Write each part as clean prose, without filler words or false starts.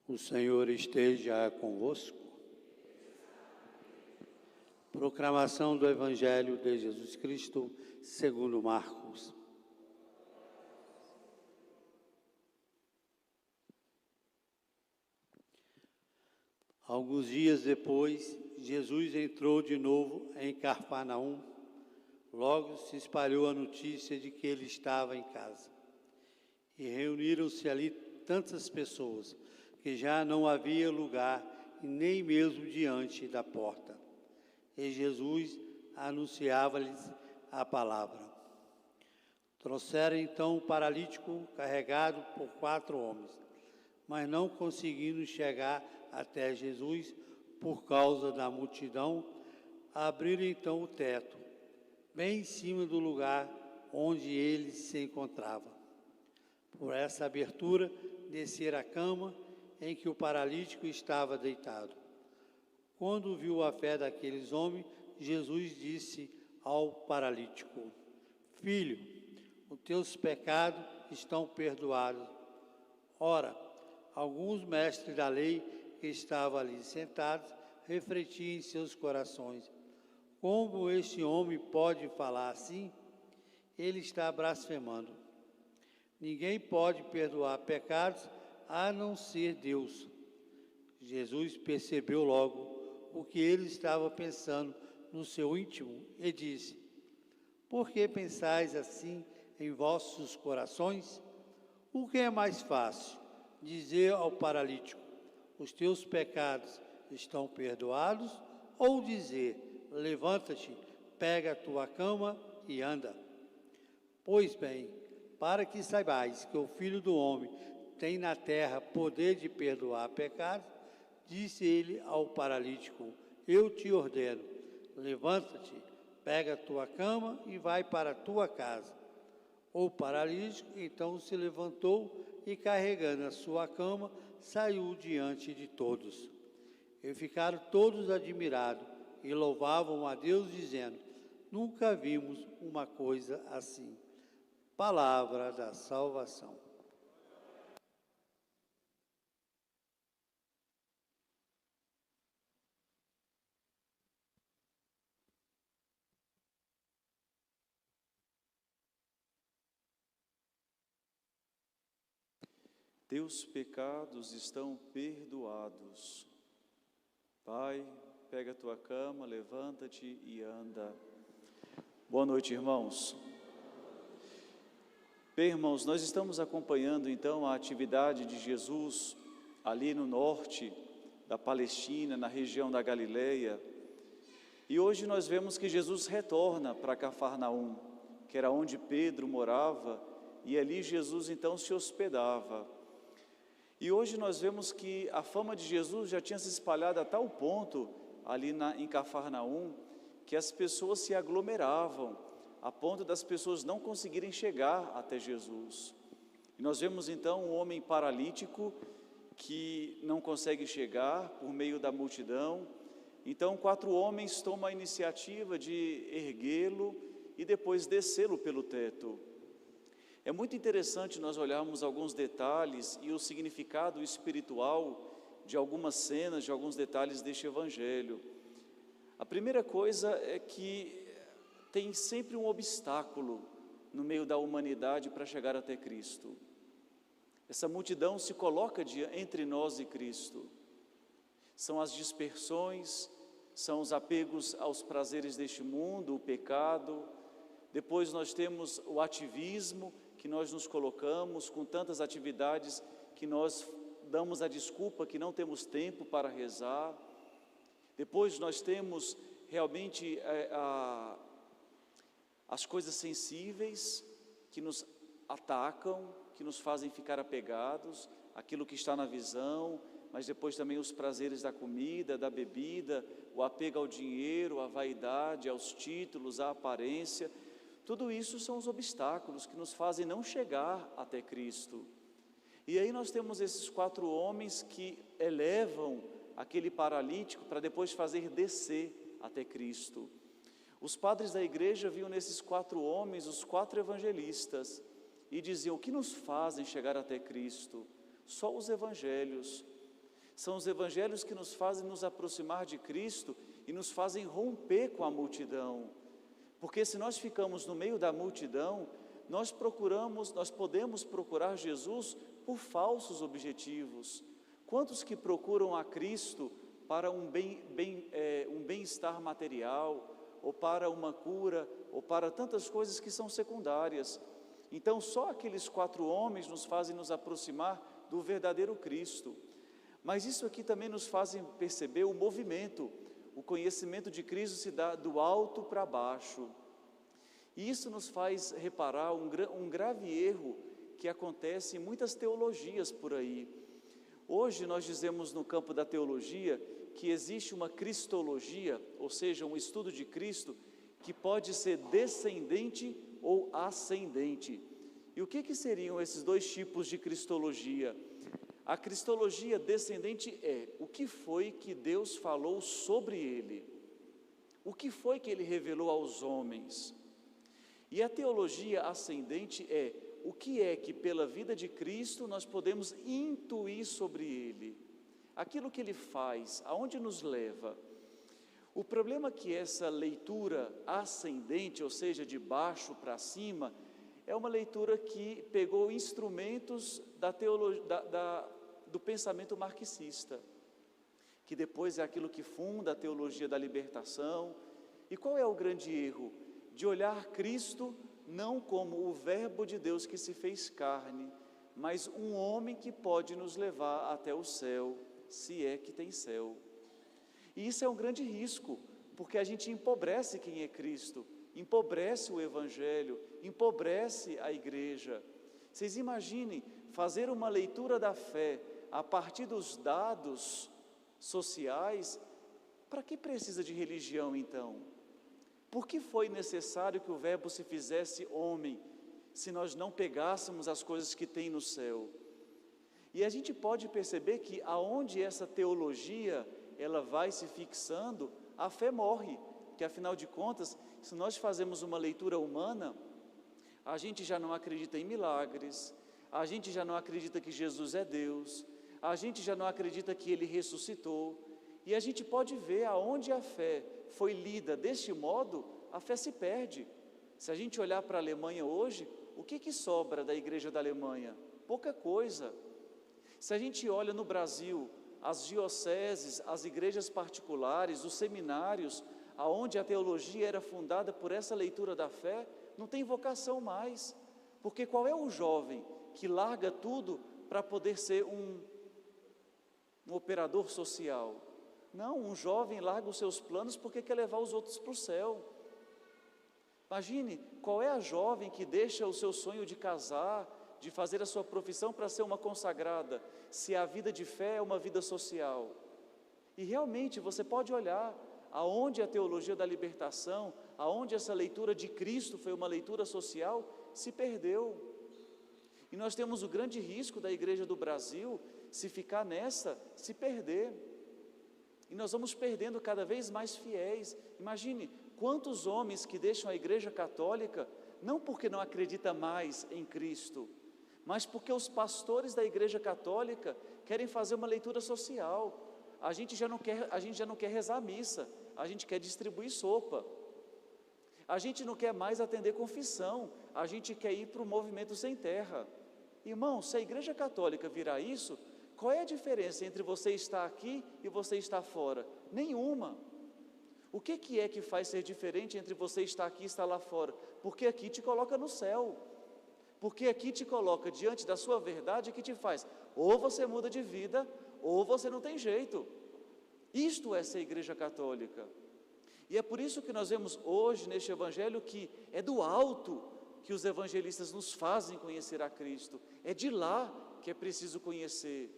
O Senhor esteja convosco. Proclamação do Evangelho de Jesus Cristo, segundo Marcos. Alguns dias depois, Jesus entrou de novo em Cafarnaum. Logo se espalhou a notícia de que ele estava em casa. E reuniram-se ali tantas pessoas que já não havia lugar, nem mesmo diante da porta. E Jesus anunciava-lhes a palavra. Trouxeram então um paralítico carregado por 4 homens, mas não conseguindo chegar até Jesus por causa da multidão, abriram então o teto, bem em cima do lugar onde ele se encontrava. Por essa abertura, desceram a cama em que o paralítico estava deitado. Quando viu a fé daqueles homens, Jesus disse ao paralítico: Filho, os teus pecados estão perdoados. Ora, alguns mestres da lei que estavam ali sentados refletiam em seus corações: como este homem pode falar assim? Ele está blasfemando. Ninguém pode perdoar pecados a não ser Deus. Jesus percebeu logo o que ele estava pensando no seu íntimo e disse: Por que pensais assim em vossos corações? O que é mais fácil? Dizer ao paralítico: os teus pecados estão perdoados? Ou dizer: levanta-te, pega a tua cama e anda? Pois bem, para que saibais que o Filho do Homem tem na terra poder de perdoar pecados, disse ele ao paralítico: eu te ordeno, levanta-te, pega a tua cama e vai para a tua casa. O paralítico então se levantou e, carregando a sua cama, saiu diante de todos. E ficaram todos admirados e louvavam a Deus, dizendo: nunca vimos uma coisa assim. Palavra da salvação. Teus pecados estão perdoados. Pai, pega a tua cama, levanta-te e anda. Boa noite, irmãos. Bem, irmãos, nós estamos acompanhando então a atividade de Jesus ali no norte da Palestina, na região da Galileia. E hoje nós vemos que Jesus retorna para Cafarnaum, que era onde Pedro morava, e ali Jesus então se hospedava. E hoje nós vemos que a fama de Jesus já tinha se espalhado a tal ponto ali em Cafarnaum, que as pessoas se aglomeravam, a ponto das pessoas não conseguirem chegar até Jesus. E nós vemos então um homem paralítico que não consegue chegar por meio da multidão. Então 4 homens tomam a iniciativa de erguê-lo e depois descê-lo pelo teto. É muito interessante nós olharmos alguns detalhes e o significado espiritual de algumas cenas, de alguns detalhes deste evangelho. A primeira coisa é que tem sempre um obstáculo no meio da humanidade para chegar até Cristo. Essa multidão se coloca entre nós e Cristo. São as dispersões, são os apegos aos prazeres deste mundo, o pecado. Depois nós temos o ativismo, que nós nos colocamos com tantas atividades que nós damos a desculpa que não temos tempo para rezar. Depois nós temos realmente as coisas sensíveis que nos atacam, que nos fazem ficar apegados, aquilo que está na visão, mas depois também os prazeres da comida, da bebida, o apego ao dinheiro, à vaidade, aos títulos, à aparência. Tudo isso são os obstáculos que nos fazem não chegar até Cristo. E aí nós temos esses 4 homens que elevam aquele paralítico para depois fazer descer até Cristo. Os padres da igreja viam nesses 4 homens os 4 evangelistas e diziam: o que nos fazem chegar até Cristo? Só os evangelhos. São os evangelhos que nos fazem nos aproximar de Cristo e nos fazem romper com a multidão. Porque se nós ficamos no meio da multidão, nós podemos procurar Jesus por falsos objetivos. Quantos que procuram a Cristo para um bem-estar material, ou para uma cura, ou para tantas coisas que são secundárias? Então, só aqueles 4 homens nos fazem nos aproximar do verdadeiro Cristo. Mas isso aqui também nos faz perceber o movimento. O conhecimento de Cristo se dá do alto para baixo. E isso nos faz reparar um grave erro que acontece em muitas teologias por aí. Hoje nós dizemos no campo da teologia que existe uma cristologia, ou seja, um estudo de Cristo, que pode ser descendente ou ascendente. E o que seriam esses 2 tipos de cristologia? A cristologia descendente é o que foi que Deus falou sobre ele, o que foi que ele revelou aos homens. E a teologia ascendente é o que é que pela vida de Cristo nós podemos intuir sobre ele, aquilo que ele faz, aonde nos leva. O problema é que essa leitura ascendente, ou seja, de baixo para cima, é uma leitura que pegou instrumentos do pensamento marxista, que depois é aquilo que funda a teologia da libertação. E qual é o grande erro? De olhar Cristo não como o verbo de Deus que se fez carne, mas um homem que pode nos levar até o céu, se é que tem céu. E isso é um grande risco, porque a gente empobrece quem é Cristo, empobrece o Evangelho, empobrece a igreja. Vocês imaginem fazer uma leitura da fé a partir dos dados sociais. Para que precisa de religião então? Por que foi necessário que o verbo se fizesse homem, se nós não pegássemos as coisas que tem no céu? E a gente pode perceber que aonde essa teologia ela vai se fixando, a fé morre, porque afinal de contas, se nós fazemos uma leitura humana, a gente já não acredita em milagres, a gente já não acredita que Jesus é Deus, a gente já não acredita que Ele ressuscitou, e a gente pode ver aonde a fé foi lida deste modo, a fé se perde. Se a gente olhar para a Alemanha hoje, o que sobra da igreja da Alemanha? Pouca coisa. Se a gente olha no Brasil, as dioceses, as igrejas particulares, os seminários, aonde a teologia era fundada por essa leitura da fé, não tem vocação mais. Porque qual é o jovem que larga tudo para poder ser um operador social? Não, um jovem larga os seus planos porque quer levar os outros para o céu. Imagine, qual é a jovem que deixa o seu sonho de casar, de fazer a sua profissão para ser uma consagrada, se a vida de fé é uma vida social? E realmente você pode olhar aonde a teologia da libertação, aonde essa leitura de Cristo foi uma leitura social, se perdeu. E nós temos o grande risco da igreja do Brasil, se ficar nessa, se perder. E nós vamos perdendo cada vez mais fiéis. Imagine quantos homens que deixam a igreja católica, não porque não acreditam mais em Cristo, mas porque os pastores da igreja católica querem fazer uma leitura social. A gente já não quer rezar a missa, a gente quer distribuir sopa. A gente não quer mais atender confissão, a gente quer ir para o movimento sem terra. Irmão, se a igreja católica virar isso, qual é a diferença entre você estar aqui e você estar fora? Nenhuma. O que é que faz ser diferente entre você estar aqui e estar lá fora? Porque aqui te coloca no céu. Porque aqui te coloca diante da sua verdade que te faz, ou você muda de vida, ou você não tem jeito. Isto é ser igreja católica. E é por isso que nós vemos hoje neste evangelho que é do alto que os evangelistas nos fazem conhecer a Cristo. É de lá que é preciso conhecer.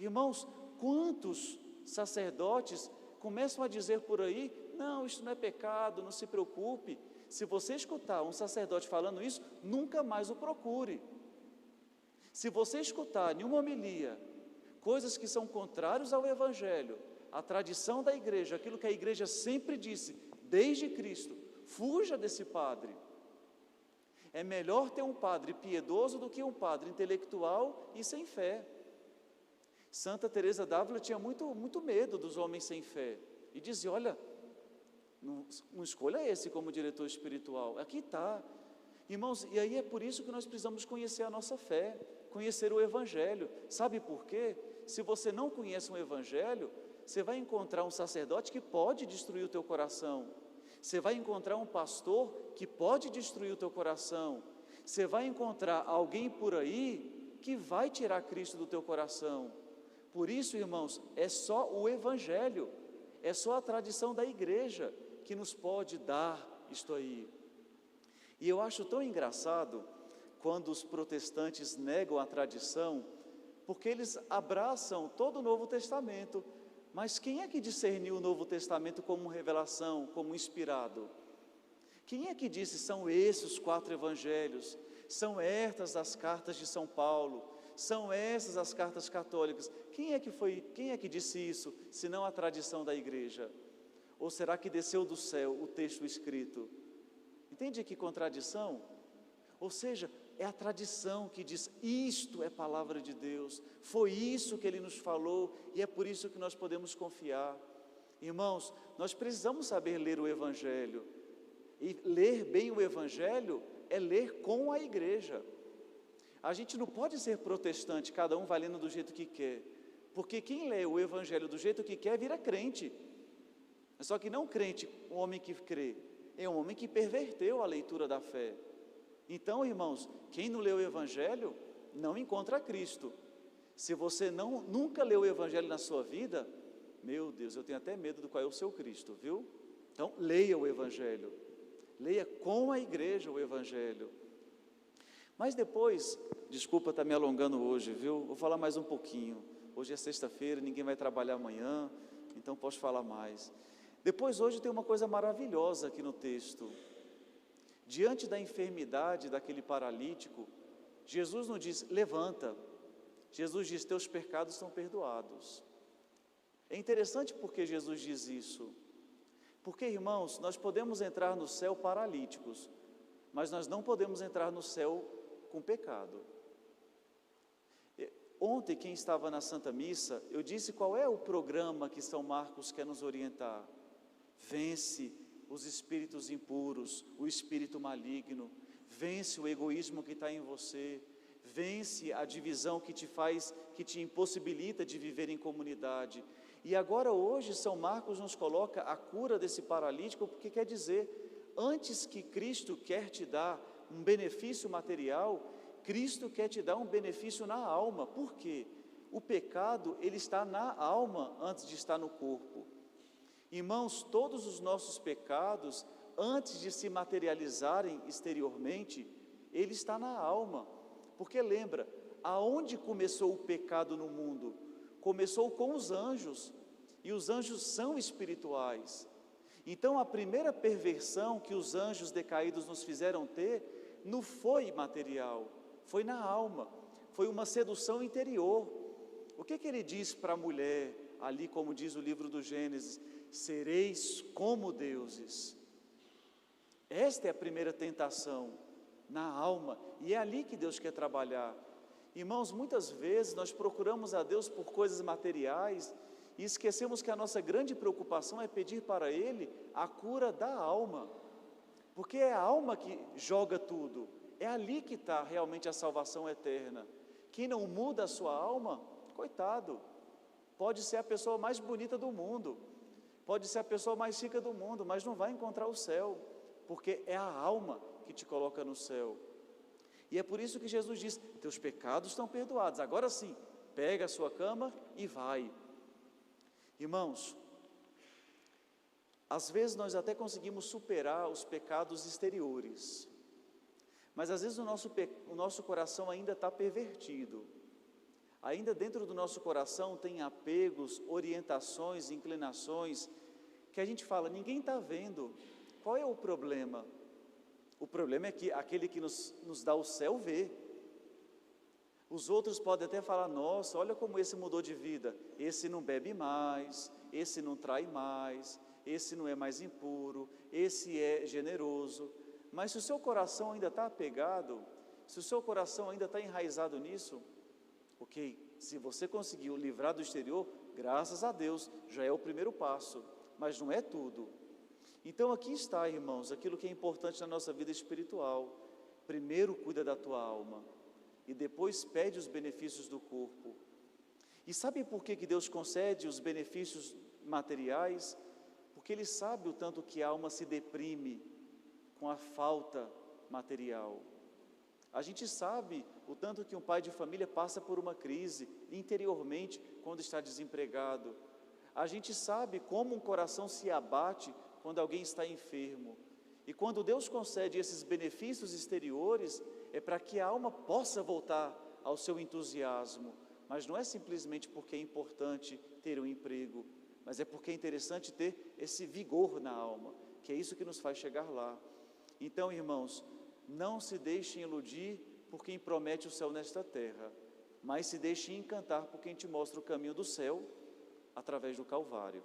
Irmãos, quantos sacerdotes começam a dizer por aí, não, isso não é pecado, não se preocupe. Se você escutar um sacerdote falando isso, nunca mais o procure. Se você escutar em uma homilia coisas que são contrárias ao Evangelho, à tradição da igreja, aquilo que a igreja sempre disse, desde Cristo, fuja desse padre. É melhor ter um padre piedoso do que um padre intelectual e sem fé. Santa Teresa d'Ávila tinha muito medo dos homens sem fé e dizia: olha, não escolha esse como diretor espiritual, aqui está. Irmãos, e aí é por isso que nós precisamos conhecer a nossa fé, conhecer o Evangelho. Sabe por quê? Se você não conhece um Evangelho, você vai encontrar um sacerdote que pode destruir o teu coração, você vai encontrar um pastor que pode destruir o teu coração, você vai encontrar alguém por aí que vai tirar Cristo do teu coração. Por isso, irmãos, é só o Evangelho, é só a tradição da igreja que nos pode dar isto aí. E eu acho tão engraçado quando os protestantes negam a tradição, porque eles abraçam todo o Novo Testamento. Mas quem é que discerniu o Novo Testamento como revelação, como inspirado? Quem é que disse: são esses os 4 evangelhos, são estas as cartas de São Paulo, são essas as cartas católicas? Quem é que disse isso, senão a tradição da igreja? Ou será que desceu do céu o texto escrito? Entende que contradição? Ou seja, é a tradição que diz: isto é palavra de Deus, foi isso que Ele nos falou, e é por isso que nós podemos confiar. Irmãos, nós precisamos saber ler o Evangelho, e ler bem o Evangelho é ler com a igreja. A gente não pode ser protestante, cada um vai lendo do jeito que quer, porque quem lê o Evangelho do jeito que quer vira crente. Só que não crente, um homem que crê, é um homem que perverteu a leitura da fé. Então, irmãos, quem não lê o Evangelho não encontra Cristo. Se você nunca leu o Evangelho na sua vida, meu Deus, eu tenho até medo do qual é o seu Cristo, viu? Então, leia o Evangelho, leia com a igreja o Evangelho. Mas depois, desculpa estar me alongando hoje, viu? Vou falar mais um pouquinho. Hoje é sexta-feira, ninguém vai trabalhar amanhã, então posso falar mais. Depois, hoje tem uma coisa maravilhosa aqui no texto. Diante da enfermidade daquele paralítico, Jesus não diz: levanta. Jesus diz: teus pecados são perdoados. É interessante porque Jesus diz isso. Porque, irmãos, nós podemos entrar no céu paralíticos, mas nós não podemos entrar no céu com pecado. Ontem, quem estava na Santa Missa, eu disse qual é o programa que São Marcos quer nos orientar. Vence os espíritos impuros, o espírito maligno, vence o egoísmo que está em você, vence a divisão que te impossibilita de viver em comunidade. E agora hoje São Marcos nos coloca a cura desse paralítico, porque quer dizer, antes que Cristo quer te dar um benefício material, Cristo quer te dar um benefício na alma. Por quê? O pecado, ele está na alma antes de estar no corpo. Irmãos, todos os nossos pecados, antes de se materializarem exteriormente, ele está na alma. Porque lembra, aonde começou o pecado no mundo? Começou com os anjos, e os anjos são espirituais. Então a primeira perversão que os anjos decaídos nos fizeram ter, não foi material, foi na alma, foi uma sedução interior. O que ele diz para a mulher, ali como diz o livro do Gênesis: sereis como deuses. Esta é a primeira tentação, na alma, e é ali que Deus quer trabalhar. Irmãos, muitas vezes nós procuramos a Deus por coisas materiais e esquecemos que a nossa grande preocupação é pedir para Ele a cura da alma, porque é a alma que joga tudo, é ali que está realmente a salvação eterna. Quem não muda a sua alma, coitado, pode ser a pessoa mais bonita do mundo, pode ser a pessoa mais rica do mundo, mas não vai encontrar o céu, porque é a alma que te coloca no céu. E é por isso que Jesus diz: teus pecados estão perdoados, agora sim, pega a sua cama e vai. Irmãos, às vezes nós até conseguimos superar os pecados exteriores, mas às vezes o nosso coração ainda está pervertido. Ainda dentro do nosso coração tem apegos, orientações, inclinações, que a gente fala: ninguém está vendo. Qual é o problema? O problema é que aquele que nos dá o céu vê. Os outros podem até falar: nossa, olha como esse mudou de vida, esse não bebe mais, esse não trai mais, esse não é mais impuro, esse é generoso. Mas se o seu coração ainda está apegado, se o seu coração ainda está enraizado nisso, ok, Se você conseguiu livrar do exterior, graças a Deus, já é o primeiro passo, mas não é tudo. Então aqui está, irmãos, aquilo que é importante na nossa vida espiritual. Primeiro cuida da tua alma e depois pede os benefícios do corpo. E sabe por que Deus concede os benefícios materiais? Porque Ele sabe o tanto que a alma se deprime com a falta material. A gente sabe o tanto que um pai de família passa por uma crise interiormente quando está desempregado. A gente sabe como um coração se abate quando alguém está enfermo. E quando Deus concede esses benefícios exteriores, é para que a alma possa voltar ao seu entusiasmo. Mas não é simplesmente porque é importante ter um emprego, mas é porque é interessante ter esse vigor na alma, que é isso que nos faz chegar lá. Então, irmãos, não se deixem iludir por quem promete o céu nesta terra, mas se deixem encantar por quem te mostra o caminho do céu através do Calvário.